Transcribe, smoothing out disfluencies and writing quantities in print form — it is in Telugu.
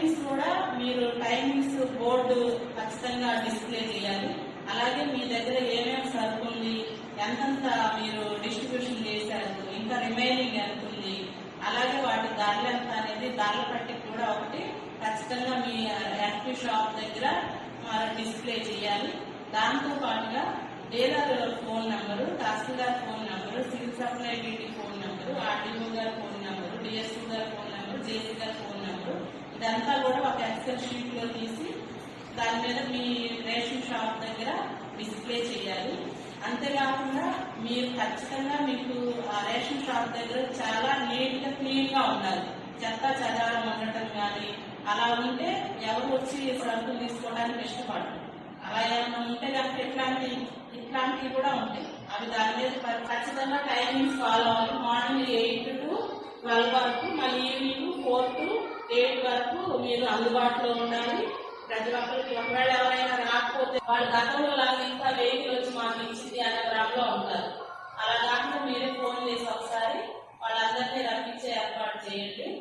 టైమింగ్స్ కూడా మీరు టైమింగ్స్ బోర్డు ఖచ్చితంగా డిస్ప్లే చేయాలి. అలాగే మీ దగ్గర ఏమేమి సరుకు ఉంది, ఎంతంత మీరు డిస్ట్రిబ్యూషన్ చేశారు, ఇంకా రిమైనింగ్ ఎంత ఉంది, అలాగే వాటి ధరలు ఎంత అనేది ధరల పట్టి కూడా ఒకటి ఖచ్చితంగా మీ ఎఫ్పి షాప్ దగ్గర డిస్ప్లే చేయాలి. దాంతో పాటుగా డీలర్ ఫోన్ నెంబరు, తహసీల్దార్ phone number, civil supply duty phone number, RDO గారి ఫోన్ నెంబరు, డిఎస్ఓ గారి ఫోన్ నెంబరు, జేసీ గారి ఫోన్ నెంబరు, ఇదంతా కూడా ఒక ఎక్సెల్ షీట్ లో తీసి దాని మీద మీ రేషన్ షాప్ దగ్గర డిస్ప్లే చేయాలి. అంతేకాకుండా మీరు ఖచ్చితంగా మీకు ఆ రేషన్ షాప్ దగ్గర చాలా నీట్ గా క్లీన్ గా ఉండాలి. చెత్త చెదారం ఉండటం కానీ అలా ఉంటే ఎవరు వచ్చి సరుకులు తీసుకోవడానికి ఇష్టపడరు. అలా ఏమైనా ఉంటే కనుక ఇట్లాంటివి కూడా ఉంటాయి. అవి దాని మీద ఖచ్చితంగా టైమింగ్స్ ఫాలో అవ్వాలి. మార్నింగ్ 8 to 12 వరకు, మళ్ళీ ఈవినింగ్ 4 to 8 వరకు మీరు అందుబాటులో ఉండాలి. ప్రతి ఒక్కరికి ఒకవేళ ఎవరైనా రాకపోతే వాళ్ళు గతంలో లాగా ఇంకా వెహికల్ వచ్చి